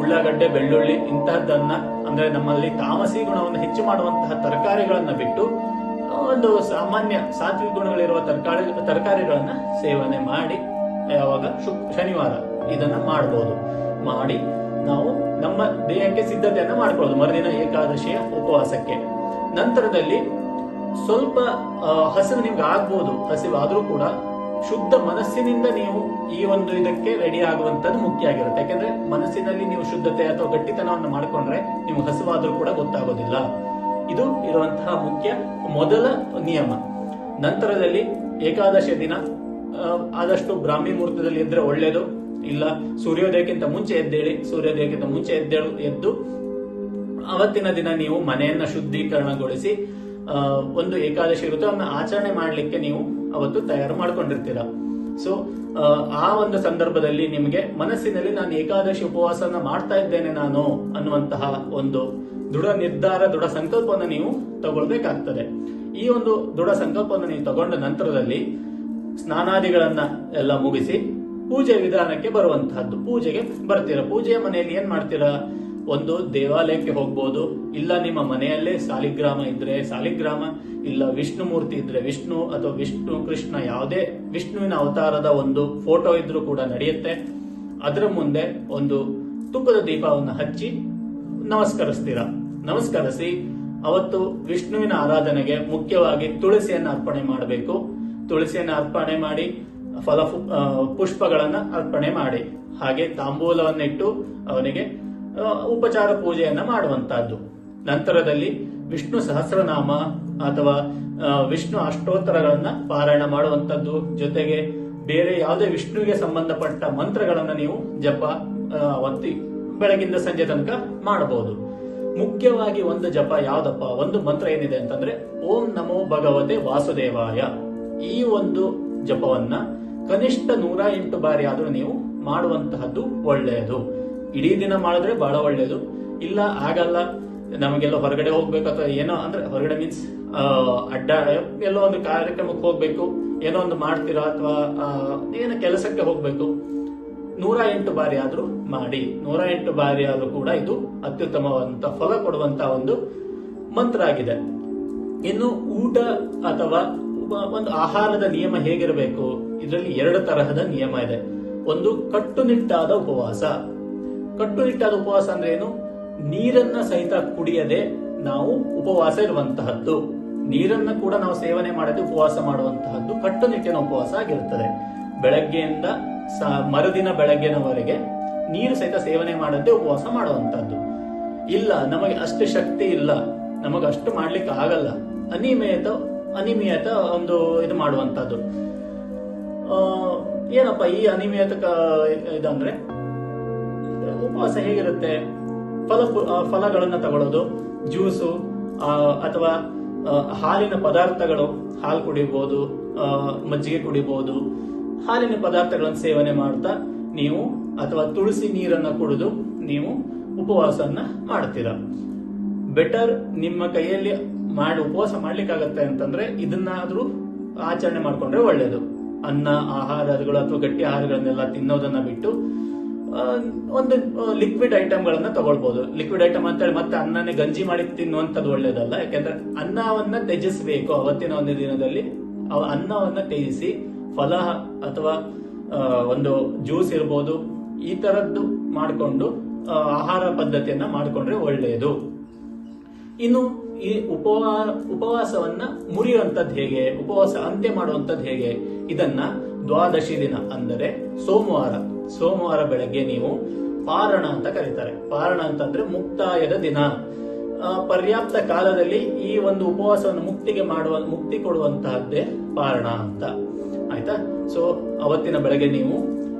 ಉಳ್ಳಾಗಡ್ಡೆ, ಬೆಳ್ಳುಳ್ಳಿ ಇಂತಹದ್ದನ್ನ, ಅಂದ್ರೆ ನಮ್ಮಲ್ಲಿ ತಾಮಸಿ ಗುಣವನ್ನು ಹೆಚ್ಚು ಮಾಡುವಂತಹ ತರಕಾರಿಗಳನ್ನ ಬಿಟ್ಟು ಒಂದು ಸಾಮಾನ್ಯ ಸಾತ್ವಿಕ ಗುಣಗಳಿರುವ ತರಕಾರಿಗಳನ್ನ ಸೇವನೆ ಮಾಡಿ ಯಾವಾಗ ಶನಿವಾರ ಇದನ್ನ ಮಾಡಿ ನಾವು ನಮ್ಮ ದೇಹಕ್ಕೆ ಸಿದ್ಧತೆಯನ್ನ ಮಾಡ್ಕೊಳ್ಳೋದು ಮರುದಿನ ಏಕಾದಶಿಯ ಉಪವಾಸಕ್ಕೆ. ನಂತರದಲ್ಲಿ ಸ್ವಲ್ಪ ಹಸಿವು ನಿಮ್ಗೆ ಆಗ್ಬೋದು, ಹಸಿವಾದ್ರೂ ಕೂಡ ಶುದ್ಧ ಮನಸ್ಸಿನಿಂದ ನೀವು ಈ ಒಂದು ಇದಕ್ಕೆ ರೆಡಿ ಆಗುವಂತದ್ದು ಮುಖ್ಯ ಆಗಿರುತ್ತೆ. ಯಾಕಂದ್ರೆ ಮನಸ್ಸಿನಲ್ಲಿ ನೀವು ಶುದ್ಧತೆ ಅಥವಾ ಗಟ್ಟಿತನವನ್ನು ಮಾಡ್ಕೊಂಡ್ರೆ ನಿಮ್ಗೆ ಹಸಿವಾದ್ರೂ ಕೂಡ ಗೊತ್ತಾಗೋದಿಲ್ಲ. ಇದು ಇರುವಂತಹ ಮೊದಲ ನಿಯಮ. ನಂತರದಲ್ಲಿ ಏಕಾದಶಿಯ ದಿನ ಆದಷ್ಟು ಬ್ರಾಹ್ಮಿ ಮುಹೂರ್ತದಲ್ಲಿ ಎದ್ರೆ ಒಳ್ಳೇದು. ಇಲ್ಲ, ಸೂರ್ಯೋದಯಕ್ಕಿಂತ ಮುಂಚೆ ಎದ್ದು ಅವತ್ತಿನ ದಿನ ನೀವು ಮನೆಯನ್ನ ಶುದ್ಧೀಕರಣಗೊಳಿಸಿ ಒಂದು ಏಕಾದಶಿ ಋತುವನ್ನ ಆಚರಣೆ ಮಾಡ್ಲಿಕ್ಕೆ ನೀವು ಅವತ್ತು ತಯಾರು ಮಾಡ್ಕೊಂಡಿರ್ತೀರ. ಸೊ ಆ ಒಂದು ಸಂದರ್ಭದಲ್ಲಿ ನಿಮಗೆ ಮನಸ್ಸಿನಲ್ಲಿ ನಾನು ಏಕಾದಶಿ ಉಪವಾಸನ ಮಾಡ್ತಾ ಇದ್ದೇನೆ ನಾನು ಅನ್ನುವಂತಹ ಒಂದು ದೃಢ ಸಂಕಲ್ಪವನ್ನು ನೀವು ತಗೊಳ್ಬೇಕಾಗ್ತದೆ. ಈ ಒಂದು ದೃಢ ಸಂಕಲ್ಪವನ್ನು ನೀವು ತಗೊಂಡ ನಂತರದಲ್ಲಿ ಸ್ನಾನಾದಿಗಳನ್ನ ಎಲ್ಲ ಮುಗಿಸಿ ಪೂಜೆ ವಿಧಾನಕ್ಕೆ ಬರುವಂತಹದ್ದು. ಪೂಜೆಗೆ ಬರ್ತೀರಾ. ಪೂಜೆಯ ಮನೆಯಲ್ಲಿ ಏನ್ ಮಾಡ್ತೀರಾ? ಒಂದು ದೇವಾಲಯಕ್ಕೆ ಹೋಗ್ಬೋದು, ಇಲ್ಲ ನಿಮ್ಮ ಮನೆಯಲ್ಲೇ ಸಾಲಿಗ್ರಾಮ ಇದ್ರೆ ಸಾಲಿಗ್ರಾಮ, ಇಲ್ಲ ವಿಷ್ಣು ಮೂರ್ತಿ ಇದ್ರೆ ವಿಷ್ಣು ಅಥವಾ ವಿಷ್ಣು ಕೃಷ್ಣ ಯಾವುದೇ ವಿಷ್ಣುವಿನ ಅವತಾರದ ಒಂದು ಫೋಟೋ ಇದ್ರೂ ಕೂಡ ನಡೆಯುತ್ತೆ. ಅದರ ಮುಂದೆ ಒಂದು ತುಪ್ಪದ ದೀಪವನ್ನು ಹಚ್ಚಿ ನಮಸ್ಕರಿಸಿ ಅವತ್ತು ವಿಷ್ಣುವಿನ ಆರಾಧನೆಗೆ ಮುಖ್ಯವಾಗಿ ತುಳಸಿಯನ್ನು ಅರ್ಪಣೆ ಮಾಡಬೇಕು. ತುಳಸಿಯನ್ನು ಅರ್ಪಣೆ ಮಾಡಿ ಪುಷ್ಪಗಳನ್ನ ಅರ್ಪಣೆ ಮಾಡಿ, ಹಾಗೆ ತಾಂಬೂಲವನ್ನಿಟ್ಟು ಅವನಿಗೆ ಉಪಚಾರ ಪೂಜೆಯನ್ನ ಮಾಡುವಂತಹದ್ದು. ನಂತರದಲ್ಲಿ ವಿಷ್ಣು ಸಹಸ್ರನಾಮ ಅಥವಾ ವಿಷ್ಣು ಅಷ್ಟೋತ್ತರಗಳನ್ನ ಪಾರಾಯಣ ಮಾಡುವಂತದ್ದು. ಜೊತೆಗೆ ಬೇರೆ ಯಾವುದೇ ವಿಷ್ಣುವಿಗೆ ಸಂಬಂಧಪಟ್ಟ ಮಂತ್ರಗಳನ್ನ ನೀವು ಜಪ ಒತ್ತಿ ಬೆಳಗಿಂದ ಸಂಜೆ ತನಕ ಮಾಡಬಹುದು. ಮುಖ್ಯವಾಗಿ ಒಂದು ಜಪ ಯಾವ್ದಪ್ಪ, ಒಂದು ಮಂತ್ರ ಏನಿದೆ ಅಂತಂದ್ರೆ ಓಂ ನಮೋ ಭಗವತೆ ವಾಸುದೇವಾಯ. ಈ ಒಂದು ಜಪವನ್ನ ಕನಿಷ್ಠ 108 ಬಾರಿ ಆದ್ರೂ ನೀವು ಮಾಡುವಂತಹದ್ದು ಒಳ್ಳೆಯದು. ಇಡೀ ದಿನ ಮಾಡಿದ್ರೆ ಬಹಳ ಒಳ್ಳೆಯದು. ಇಲ್ಲ ಆಗಲ್ಲ, ನಮಗೆಲ್ಲ ಹೊರಗಡೆ ಹೋಗ್ಬೇಕು ಅಥವಾ ಏನೋ, ಅಂದ್ರೆ ಹೊರಗಡೆ ಮೀನ್ಸ್ ಎಲ್ಲೋ ಒಂದು ಕಾರ್ಯಕ್ರಮಕ್ಕೆ ಹೋಗ್ಬೇಕು, ಏನೋ ಒಂದು ಮಾಡ್ತೀರಾ ಅಥವಾ ಏನೋ ಕೆಲಸಕ್ಕೆ ಹೋಗ್ಬೇಕು, 108 ಬಾರಿ ಆದ್ರೂ ಮಾಡಿ. 108 ಬಾರಿ ಆದ್ರೂ ಕೂಡ ಇದು ಅತ್ಯುತ್ತಮವಾದಂತ ಫಲ ಕೊಡುವಂತ ಒಂದು ಮಂತ್ರ ಆಗಿದೆ. ಇನ್ನು ಊಟ ಅಥವಾ ಒಂದು ಆಹಾರದ ನಿಯಮ ಹೇಗಿರಬೇಕು? ಇದರಲ್ಲಿ 2 ತರಹದ ನಿಯಮ ಇದೆ. ಒಂದು ಕಟ್ಟುನಿಟ್ಟಾದ ಉಪವಾಸ. ಕಟ್ಟುನಿಟ್ಟಾದ ಉಪವಾಸ ಅಂದ್ರೆ ಏನು? ನೀರನ್ನ ಸಹಿತ ಕುಡಿಯದೆ ನಾವು ಉಪವಾಸ ಇರುವಂತಹದ್ದು. ನೀರನ್ನ ಕೂಡ ನಾವು ಸೇವನೆ ಮಾಡದೆ ಉಪವಾಸ ಮಾಡುವಂತಹದ್ದು ಕಟ್ಟುನಿಟ್ಟಿನ ಉಪವಾಸ ಆಗಿರುತ್ತದೆ. ಬೆಳಗ್ಗೆಯಿಂದ ಮರುದಿನ ಬೆಳಗ್ಗೆನವರೆಗೆ ನೀರು ಸಹಿತ ಸೇವನೆ ಮಾಡದೆ ಉಪವಾಸ ಮಾಡುವಂತಹದ್ದು. ಇಲ್ಲ, ನಮಗೆ ಅಷ್ಟು ಶಕ್ತಿ ಇಲ್ಲ, ನಮಗೆ ಅಷ್ಟು ಮಾಡ್ಲಿಕ್ಕೆ ಆಗಲ್ಲ, ಅನಿಯಮಿತ ಒಂದು ಇದು ಮಾಡುವಂತಹದ್ದು. ಏನಪ್ಪ ಈ ಅನಿಯಮಿತ ಇದಂದ್ರೆ ಉಪವಾಸ ಹೇಗಿರುತ್ತೆ? ಫಲಗಳನ್ನ ತಗೊಳ್ಳೋದು, ಜ್ಯೂಸು ಅಥವಾ ಹಾಲಿನ ಪದಾರ್ಥಗಳು, ಹಾಲು ಕುಡಿಬಹುದು, ಮಜ್ಜಿಗೆ ಕುಡಿಬಹುದು, ಹಾಲಿನ ಪದಾರ್ಥಗಳನ್ನು ಸೇವನೆ ಮಾಡ್ತಾ ನೀವು ಅಥವಾ ತುಳಸಿ ನೀರನ್ನ ಕುಡಿದು ನೀವು ಉಪವಾಸವನ್ನ ಮಾಡ್ತೀರಾ. ಬೆಟರ್ ನಿಮ್ಮ ಕೈಯಲ್ಲಿ ಉಪವಾಸ ಮಾಡ್ಲಿಕ್ಕಾಗತ್ತೆ ಅಂತಂದ್ರೆ ಇದನ್ನಾದ್ರೂ ಆಚರಣೆ ಮಾಡ್ಕೊಂಡ್ರೆ ಒಳ್ಳೇದು. ಅನ್ನ ಆಹಾರಗಳು ಅಥವಾ ಗಟ್ಟಿ ಆಹಾರಗಳನ್ನೆಲ್ಲ ತಿನ್ನೋದನ್ನ ಬಿಟ್ಟು ಒಂದು ಲಿಕ್ವಿಡ್ ಐಟಮ್ಗಳನ್ನ ತಗೊಳ್ಬಹುದು. ಲಿಕ್ವಿಡ್ ಐಟಮ್ ಅಂತ ಹೇಳಿ ಮತ್ತೆ ಅನ್ನನೇ ಗಂಜಿ ಮಾಡಿ ತಿನ್ನುವಂಥದ್ದು ಒಳ್ಳೇದಲ್ಲ. ಯಾಕೆಂದ್ರೆ ಅನ್ನವನ್ನ ತ್ಯಜಿಸಬೇಕು. ಅವತ್ತಿನ ಒಂದು ದಿನದಲ್ಲಿ ಅನ್ನವನ್ನ ತ್ಯಜಿಸಿ ಫಲ ಅಥವಾ ಒಂದು ಜ್ಯೂಸ್ ಇರ್ಬೋದು, ಈ ತರದ್ದು ಮಾಡಿಕೊಂಡು ಆಹಾರ ಪದ್ಧತಿಯನ್ನ ಮಾಡಿಕೊಂಡ್ರೆ ಒಳ್ಳೆಯದು. ಇನ್ನು ಈ ಉಪವಾಸವನ್ನ ಮುರಿಯುವಂತದ್ದು ಹೇಗೆ, ಉಪವಾಸ ಅಂತ್ಯ ಮಾಡುವಂತದ್ದು ಹೇಗೆ? ಇದನ್ನ ದ್ವಾದಶಿ ದಿನ ಅಂದರೆ ಸೋಮವಾರ ಬೆಳಗ್ಗೆ ನೀವು ಪಾರಣ ಅಂತ ಕರೀತಾರೆ. ಪಾರಣ ಅಂತಂದ್ರೆ ಮುಕ್ತಾಯದ ದಿನ. ಪರ್ಯಾಪ್ತ ಕಾಲದಲ್ಲಿ ಈ ಒಂದು ಉಪವಾಸವನ್ನು ಮುಕ್ತಿ ಕೊಡುವಂತಹದ್ದೇ ಪಾರಣ ಅಂತ. ಆಯ್ತಾ? ಸೊ ಅವತ್ತಿನ ಬೆಳಗ್ಗೆ ನೀವು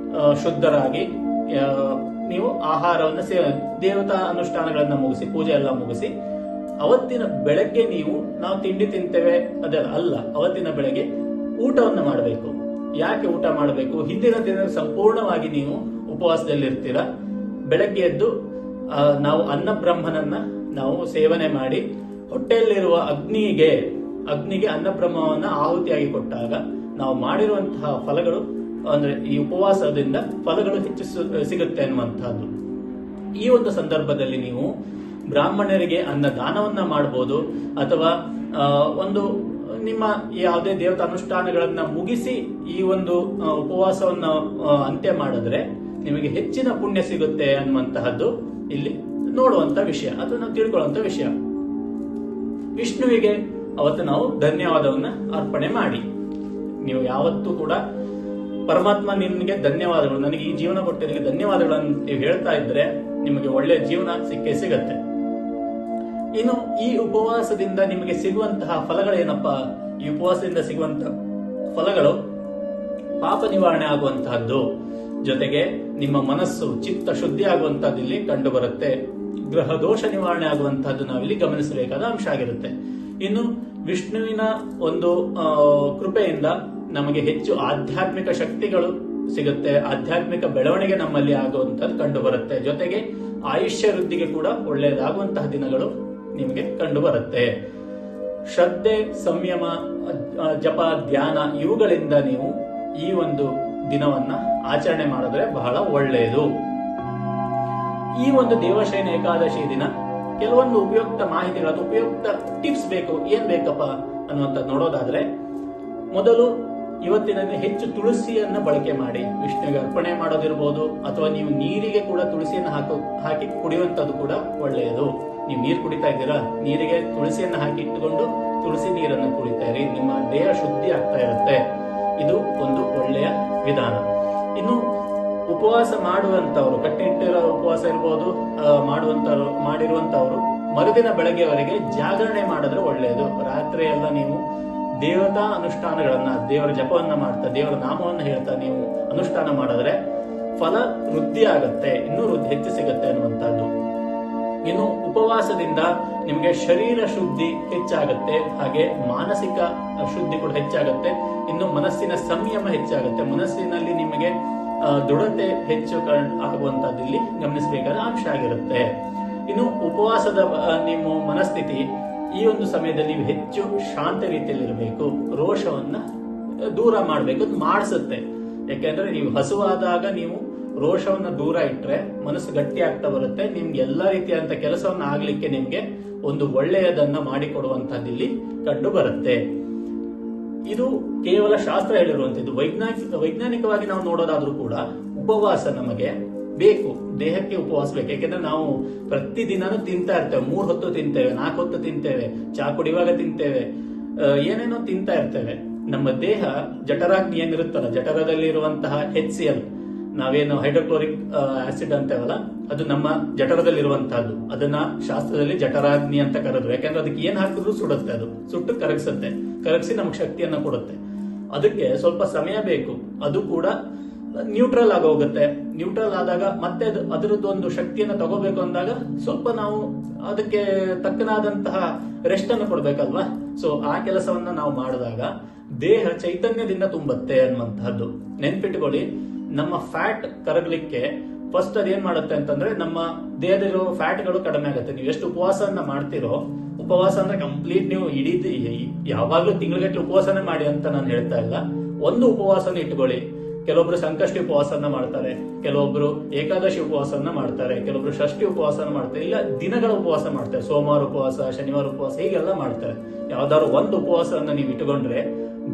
ಶುದ್ಧರಾಗಿ ನೀವು ಆಹಾರವನ್ನು ದೇವತಾ ಅನುಷ್ಠಾನಗಳನ್ನ ಮುಗಿಸಿ, ಪೂಜೆ ಎಲ್ಲ ಮುಗಿಸಿ, ಅವತ್ತಿನ ಬೆಳಗ್ಗೆ ನಾವು ತಿಂಡಿ ತಿಂತೇವೆ ಅದೆಲ್ಲ ಅಲ್ಲ, ಅವತ್ತಿನ ಬೆಳಗ್ಗೆ ಊಟವನ್ನು ಮಾಡಬೇಕು. ಯಾಕೆ ಊಟ ಮಾಡಬೇಕು? ಹಿಂದಿನ ದಿನ ಸಂಪೂರ್ಣವಾಗಿ ನೀವು ಉಪವಾಸದಲ್ಲಿರ್ತೀರ. ಬೆಳಗ್ಗೆ ಎದ್ದು ನಾವು ಅನ್ನ ಬ್ರಹ್ಮನನ್ನ ನಾವು ಸೇವನೆ ಮಾಡಿ ಹೊಟ್ಟೆಯಲ್ಲಿರುವ ಅಗ್ನಿಗೆ ಅನ್ನ ಬ್ರಹ್ಮವನ್ನ ಆಹುತಿಯಾಗಿ ಕೊಟ್ಟಾಗ ನಾವು ಮಾಡಿರುವಂತಹ ಫಲಗಳು ಅಂದ್ರೆ ಈ ಉಪವಾಸದಿಂದ ಫಲಗಳು ಹೆಚ್ಚು ಸಿಗುತ್ತೆ ಅನ್ನುವಂತಹದ್ದು. ಈ ಒಂದು ಸಂದರ್ಭದಲ್ಲಿ ನೀವು ಬ್ರಾಹ್ಮಣರಿಗೆ ಅನ್ನದಾನವನ್ನ ಮಾಡಬಹುದು, ಅಥವಾ ಒಂದು ನಿಮ್ಮ ಯಾವುದೇ ದೇವತಾ ಅನುಷ್ಠಾನಗಳನ್ನ ಮುಗಿಸಿ ಈ ಒಂದು ಉಪವಾಸವನ್ನ ಅಂತ್ಯ ಮಾಡಿದ್ರೆ ನಿಮಗೆ ಹೆಚ್ಚಿನ ಪುಣ್ಯ ಸಿಗುತ್ತೆ ಅನ್ನುವಂತಹದ್ದು ಇಲ್ಲಿ ನೋಡುವಂತ ವಿಷಯ ಅಥವಾ ನಾವು ತಿಳ್ಕೊಳ್ಳುವಂತ ವಿಷಯ. ವಿಷ್ಣುವಿಗೆ ಅವತ್ತು ನಾವು ಧನ್ಯವಾದವನ್ನ ಅರ್ಪಣೆ ಮಾಡಿ. ನೀವು ಯಾವತ್ತೂ ಕೂಡ ಪರಮಾತ್ಮ ನಿಮಗೆ ಧನ್ಯವಾದಗಳು, ನನಗೆ ಈ ಜೀವನ ಕೊಟ್ಟಿದ್ದಕ್ಕೆ ಧನ್ಯವಾದಗಳನ್ನು ನೀವು ಹೇಳ್ತಾ ಇದ್ರೆ ನಿಮಗೆ ಒಳ್ಳೆಯ ಜೀವನ ಸಿಗತ್ತೆ. ಇನ್ನು ಈ ಉಪವಾಸದಿಂದ ನಿಮಗೆ ಸಿಗುವಂತಹ ಫಲಗಳೇನಪ್ಪ? ಈ ಉಪವಾಸದಿಂದ ಸಿಗುವಂತಹ ಫಲಗಳು ಪಾಪ ನಿವಾರಣೆ ಆಗುವಂತಹದ್ದು, ಜೊತೆಗೆ ನಿಮ್ಮ ಮನಸ್ಸು ಚಿತ್ತ ಶುದ್ಧಿ ಆಗುವಂತಹದ್ದು ಇಲ್ಲಿ ಕಂಡು ಬರುತ್ತೆ. ಗ್ರಹ ದೋಷ ನಿವಾರಣೆ ಆಗುವಂತಹದ್ದು ನಾವಿಲ್ಲಿ ಗಮನಿಸಬೇಕಾದ ಅಂಶ ಆಗಿರುತ್ತೆ. ಇನ್ನು ವಿಷ್ಣುವಿನ ಒಂದು ಕೃಪೆಯಿಂದ ನಮಗೆ ಹೆಚ್ಚು ಆಧ್ಯಾತ್ಮಿಕ ಶಕ್ತಿಗಳು ಸಿಗುತ್ತೆ, ಆಧ್ಯಾತ್ಮಿಕ ಬೆಳವಣಿಗೆ ನಮ್ಮಲ್ಲಿ ಆಗುವಂತದ್ದು ಕಂಡು ಬರುತ್ತೆ. ಜೊತೆಗೆ ಆಯುಷ್ಯ ವೃದ್ಧಿಗೆ ಕೂಡ ಒಳ್ಳೆಯದಾಗುವಂತಹ ದಿನಗಳು ನಿಮಗೆ ಕಂಡು ಬರುತ್ತೆ. ಶ್ರದ್ಧೆ, ಸಂಯಮ, ಜಪ, ಧ್ಯಾನ ಇವುಗಳಿಂದ ನೀವು ಈ ಒಂದು ದಿನವನ್ನ ಆಚರಣೆ ಮಾಡಿದ್ರೆ ಬಹಳ ಒಳ್ಳೆಯದು. ಈ ಒಂದು ದೇವಶಯನ ಏಕಾದಶಿ ದಿನ ಕೆಲವೊಂದು ಉಪಯುಕ್ತ ಮಾಹಿತಿಗಳು ಅಥವಾ ಉಪಯುಕ್ತ ಟಿಪ್ಸ್ ಬೇಕು. ಏನ್ ಬೇಕಪ್ಪ ಅನ್ನುವಂಥದ್ದು ನೋಡೋದಾದ್ರೆ, ಮೊದಲು ಇವತ್ತಿನ ಹೆಚ್ಚು ತುಳಸಿಯನ್ನ ಬಳಕೆ ಮಾಡಿ ವಿಷ್ಣುವಿಗೆ ಅರ್ಪಣೆ ಮಾಡೋದಿರ್ಬೋದು, ಅಥವಾ ನೀವು ನೀರಿಗೆ ಕೂಡ ತುಳಸಿಯನ್ನು ಹಾಕಿ ಕುಡಿಯುವಂತದ್ದು ಕೂಡ ಒಳ್ಳೆಯದು. ನೀವು ನೀರು ಕುಡಿತಾ ಇದ್ದೀರಾ, ನೀರಿಗೆ ತುಳಸಿಯನ್ನು ಹಾಕಿ ಇಟ್ಟುಕೊಂಡು ತುಳಸಿ ನೀರನ್ನು ಕುಡಿತಾ ಇರಿ, ನಿಮ್ಮ ದೇಹ ಶುದ್ಧಿ ಆಗ್ತಾ ಇರುತ್ತೆ. ಇದು ಒಂದು ಒಳ್ಳೆಯ ವಿಧಾನ. ಇನ್ನು ಉಪವಾಸ ಮಾಡುವಂತವರು, ಕಟ್ಟಿಟ್ಟಿರೋ ಉಪವಾಸ ಇರ್ಬೋದು, ಮಾಡಿರುವಂತವರು ಮರುದಿನ ಬೆಳಗ್ಗೆವರೆಗೆ ಜಾಗರಣೆ ಮಾಡಿದ್ರೆ ಒಳ್ಳೆಯದು. ರಾತ್ರಿ ಎಲ್ಲ ನೀವು ದೇವತಾ ಅನುಷ್ಠಾನಗಳನ್ನ, ದೇವರ ಜಪವನ್ನ ಮಾಡ್ತಾ, ದೇವರ ನಾಮವನ್ನು ಹೇಳ್ತಾ ನೀವು ಅನುಷ್ಠಾನ ಮಾಡಿದ್ರೆ ಫಲ ವೃದ್ಧಿ ಆಗತ್ತೆ, ಇನ್ನೂ ಹೆಚ್ಚು ಸಿಗತ್ತೆ ಅನ್ನುವಂಥದ್ದು. ಇನ್ನು ಉಪವಾಸದಿಂದ ನಿಮಗೆ ಶರೀರ ಶುದ್ಧಿ ಹೆಚ್ಚಾಗತ್ತೆ, ಹಾಗೆ ಮಾನಸಿಕ ಶುದ್ಧಿ ಕೂಡ ಹೆಚ್ಚಾಗತ್ತೆ. ಇನ್ನು ಮನಸ್ಸಿನ ಸಂಯಮ ಹೆಚ್ಚಾಗತ್ತೆ, ಮನಸ್ಸಿನಲ್ಲಿ ನಿಮಗೆ ದೃಢತೆ ಹೆಚ್ಚು ಆಗುವಂತದ್ದು ಇಲ್ಲಿ ಗಮನಿಸಬೇಕಾದ ಅಂಶ ಆಗಿರುತ್ತೆ. ಇನ್ನು ಉಪವಾಸದ ನಿಮ್ಮ ಮನಸ್ಥಿತಿ ಈ ಒಂದು ಸಮಯದಲ್ಲಿ ನೀವು ಹೆಚ್ಚು ಶಾಂತ ರೀತಿಯಲ್ಲಿ ಇರಬೇಕು, ರೋಷವನ್ನ ದೂರ ಮಾಡಬೇಕು, ಮಾಡಿಸುತ್ತೆ. ಯಾಕೆಂದ್ರೆ ನೀವು ಹಸುವಾದಾಗ ನೀವು ರೋಷವನ್ನ ದೂರ ಇಟ್ರೆ ಮನಸ್ಸು ಗಟ್ಟಿ ಆಗ್ತಾ ಬರುತ್ತೆ. ನಿಮ್ಗೆ ಎಲ್ಲಾ ರೀತಿಯಾದಂತ ಕೆಲಸವನ್ನ ಆಗ್ಲಿಕ್ಕೆ ನಿಮ್ಗೆ ಒಂದು ಒಳ್ಳೆಯದನ್ನ ಮಾಡಿಕೊಡುವಂತಹದ್ದು ಇಲ್ಲಿ ಕಂಡು ಬರುತ್ತೆ. ಇದು ಕೇವಲ ಶಾಸ್ತ್ರ ಹೇಳಿರುವಂತದ್ದು. ವೈಜ್ಞಾನಿಕವಾಗಿ ನಾವು ನೋಡೋದಾದ್ರೂ ಕೂಡ ಉಪವಾಸ ನಮಗೆ ಬೇಕು, ದೇಹಕ್ಕೆ ಉಪವಾಸ ಬೇಕು. ಯಾಕೆಂದ್ರೆ ನಾವು ಪ್ರತಿದಿನನೂ ತಿಂತಾ ಇರ್ತೇವೆ, 3 ಹೊತ್ತು ತಿಂತೇವೆ, 4 ಹೊತ್ತು ತಿಂತೇವೆ, ಚಾ ಕುಡಿಯುವಾಗ ತಿಂತೇವೆ, ಏನೇನೋ ತಿಂತಾ ಇರ್ತೇವೆ. ನಮ್ಮ ದೇಹ ಜಠರಾಗ್ನಿ ಏನಿರುತ್ತಲ್ಲ, ಜಠರದಲ್ಲಿರುವಂತಹ HCl, ನಾವೇನು ಹೈಡ್ರೋಕ್ಲೋರಿಕ್ ಆಸಿಡ್ ಅಂತೇವಲ್ಲ, ಅದು ನಮ್ಮ ಜಠರದಲ್ಲಿರುವಂತಹದ್ದು. ಅದನ್ನ ಶಾಸ್ತ್ರದಲ್ಲಿ ಜಠರಾಗ್ನಿ ಅಂತ ಕರೆದ್ರು. ಯಾಕಂದ್ರೆ ಅದಕ್ಕೆ ಏನ್ ಹಾಕಿದ್ರು ಸುಡುತ್ತೆ, ಅದು ಸುಟ್ಟು ಕರಗಿಸಿ ನಮ್ಗೆ ಶಕ್ತಿಯನ್ನ ಕೊಡುತ್ತೆ. ಅದಕ್ಕೆ ಸ್ವಲ್ಪ ಸಮಯ ಬೇಕು. ಅದು ಕೂಡ ನ್ಯೂಟ್ರಲ್ ಆಗಿ ಹೋಗುತ್ತೆ. ನ್ಯೂಟ್ರಲ್ ಆದಾಗ ಮತ್ತೆ ಅದರದ್ದು ಒಂದು ಶಕ್ತಿಯನ್ನು ತಗೋಬೇಕು ಅಂದಾಗ ಸ್ವಲ್ಪ ನಾವು ಅದಕ್ಕೆ ತಕ್ಕನಾದಂತಹ ರೆಸ್ಟ್ ಅನ್ನು ಕೊಡ್ಬೇಕಲ್ವಾ. ಸೊ ಆ ಕೆಲಸವನ್ನ ನಾವು ಮಾಡಿದಾಗ ದೇಹ ಚೈತನ್ಯದಿಂದ ತುಂಬುತ್ತೆ ಅನ್ನುವಂತಹದ್ದು ನೆನ್ಪಿಟ್ಕೊಳ್ಳಿ. ನಮ್ಮ ಫ್ಯಾಟ್ ಕರಗಲಿಕ್ಕೆ ಫಸ್ಟ್ ಅದೇನ್ ಮಾಡುತ್ತೆ ಅಂತಂದ್ರೆ ನಮ್ಮ ದೇಹದಲ್ಲಿರೋ ಫ್ಯಾಟ್ಗಳು ಕಡಿಮೆ ಆಗುತ್ತೆ. ನೀವು ಎಷ್ಟು ಉಪವಾಸವನ್ನ ಮಾಡ್ತಿರೋ, ಉಪವಾಸ ಅಂದ್ರೆ ಕಂಪ್ಲೀಟ್ ನೀವು ಇಡೀ ಯಾವಾಗ್ಲೂ ತಿಂಗಳಗಟ್ಟಲೆ ಉಪವಾಸನೆ ಮಾಡಿ ಅಂತ ನಾನು ಹೇಳ್ತಾ ಇಲ್ಲ. ಒಂದು ಉಪವಾಸನ ಇಟ್ಕೊಳ್ಳಿ. ಕೆಲವೊಬ್ರು ಸಂಕಷ್ಟಿ ಉಪವಾಸನ ಮಾಡ್ತಾರೆ, ಕೆಲವೊಬ್ರು ಏಕಾದಶಿ ಉಪವಾಸನ ಮಾಡ್ತಾರೆ, ಕೆಲವೊಬ್ರು ಷಷ್ಠಿ ಉಪವಾಸನ ಮಾಡ್ತಾರೆ, ಇಲ್ಲ ದಿನಗಳ ಉಪವಾಸ ಮಾಡ್ತಾರೆ. ಸೋಮವಾರ ಉಪವಾಸ, ಶನಿವಾರ ಉಪವಾಸ ಹೀಗೆಲ್ಲ ಮಾಡ್ತಾರೆ. ಯಾವ್ದಾದ್ರು ಒಂದು ಉಪವಾಸವನ್ನ ನೀವು ಇಟ್ಕೊಂಡ್ರೆ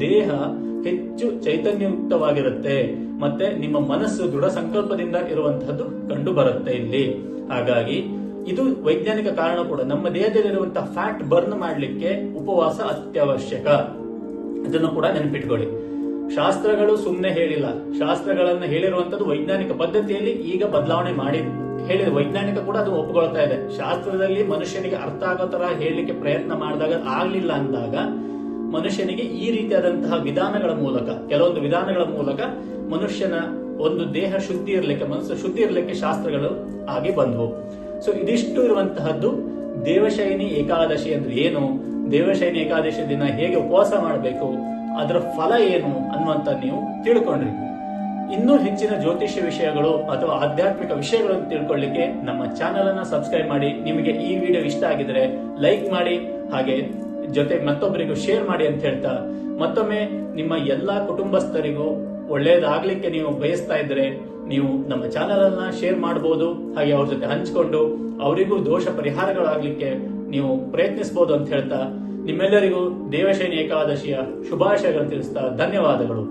ದೇಹ ಹೆಚ್ಚು ಚೈತನ್ಯಯುಕ್ತವಾಗಿರುತ್ತೆ, ಮತ್ತೆ ನಿಮ್ಮ ಮನಸ್ಸು ದೃಢ ಸಂಕಲ್ಪದಿಂದ ಇರುವಂತಹದ್ದು ಕಂಡು ಬರುತ್ತೆ ಇಲ್ಲಿ. ಹಾಗಾಗಿ ಇದು ವೈಜ್ಞಾನಿಕ ಕಾರಣ ಕೂಡ. ನಮ್ಮ ದೇಹದಲ್ಲಿರುವಂತಹ ಫ್ಯಾಟ್ ಬರ್ನ್ ಮಾಡ್ಲಿಕ್ಕೆ ಉಪವಾಸ ಅತ್ಯವಶ್ಯಕ. ಇದನ್ನು ಕೂಡ ನೆನಪಿಟ್ಕೊಳ್ಳಿ. ಶಾಸ್ತ್ರಗಳು ಸುಮ್ಮನೆ ಹೇಳಿಲ್ಲ, ಶಾಸ್ತ್ರಗಳನ್ನ ಹೇಳಿರುವಂತದ್ದು ವೈಜ್ಞಾನಿಕ ಪದ್ಧತಿಯಲ್ಲಿ ಈಗ ಬದಲಾವಣೆ ಮಾಡಿ ಹೇಳಿದ ವೈಜ್ಞಾನಿಕ ಕೂಡ ಅದು ಒಪ್ಪಿಕೊಳ್ತಾ ಇದೆ. ಶಾಸ್ತ್ರದಲ್ಲಿ ಮನುಷ್ಯನಿಗೆ ಅರ್ಥ ಆಗೋ ತರ ಹೇಳಲಿಕ್ಕೆ ಪ್ರಯತ್ನ ಮಾಡಿದಾಗ ಆಗ್ಲಿಲ್ಲ ಅಂದಾಗ ಮನುಷ್ಯನಿಗೆ ಈ ರೀತಿಯಾದಂತಹ ವಿಧಾನಗಳ ಮೂಲಕ, ಕೆಲವೊಂದು ವಿಧಾನಗಳ ಮೂಲಕ ಮನುಷ್ಯನ ಒಂದು ದೇಹ ಶುದ್ಧಿ ಇರಲಿಕ್ಕೆ, ಮನಸ್ಸು ಶುದ್ಧಿ ಇರಲಿಕ್ಕೆ ಶಾಸ್ತ್ರಗಳು ಆಗಿ ಬಂದವು. ಸೊ ಇದಿಷ್ಟು ಇರುವಂತಹದ್ದು ದೇವಶಯನಿ ಏಕಾದಶಿ ಅಂದ್ರೆ ಏನು, ದೇವಶಯನಿ ಏಕಾದಶಿ ದಿನ ಹೇಗೆ ಉಪವಾಸ ಮಾಡಬೇಕು, ಅದರ ಫಲ ಏನು ಅನ್ನುವಂತ ನೀವು ತಿಳ್ಕೊಂಡ್ರಿ. ಇನ್ನೂ ಹೆಚ್ಚಿನ ಜ್ಯೋತಿಷ್ಯ ವಿಷಯಗಳು ಅಥವಾ ಆಧ್ಯಾತ್ಮಿಕ ವಿಷಯಗಳನ್ನು ತಿಳ್ಕೊಳ್ಳಿಕ್ಕೆ ನಮ್ಮ ಚಾನೆಲ್ ಅನ್ನ ಸಬ್ಸ್ಕ್ರೈಬ್ ಮಾಡಿ. ನಿಮಗೆ ಈ ವಿಡಿಯೋ ಇಷ್ಟ ಆಗಿದ್ರೆ ಲೈಕ್ ಮಾಡಿ, ಹಾಗೆ ಜೊತೆ ಮತ್ತೊಬ್ಬರಿಗೂ ಶೇರ್ ಮಾಡಿ ಅಂತ ಹೇಳ್ತಾ, ಮತ್ತೊಮ್ಮೆ ನಿಮ್ಮ ಎಲ್ಲಾ ಕುಟುಂಬಸ್ಥರಿಗೂ ಒಳ್ಳೇದಾಗ್ಲಿಕ್ಕೆ ನೀವು ಬಯಸ್ತಾ ಇದ್ರೆ ನೀವು ನಮ್ಮ ಚಾನೆಲ್ ಅನ್ನ ಶೇರ್ ಮಾಡಬಹುದು. ಹಾಗೆ ಅವ್ರ ಜೊತೆ ಹಂಚಿಕೊಂಡು ಅವರಿಗೂ ದೋಷ ಪರಿಹಾರಗಳಾಗ್ಲಿಕ್ಕೆ ನೀವು ಪ್ರಯತ್ನಿಸಬಹುದು ಅಂತ ಹೇಳ್ತಾ, ನಿಮ್ಮೆಲ್ಲರಿಗೂ ದೇವಶಯನಿ ಏಕಾದಶಿಯ ಶುಭಾಶಯಗಳನ್ನು ತಿಳಿಸ್ತಾ ಧನ್ಯವಾದಗಳು.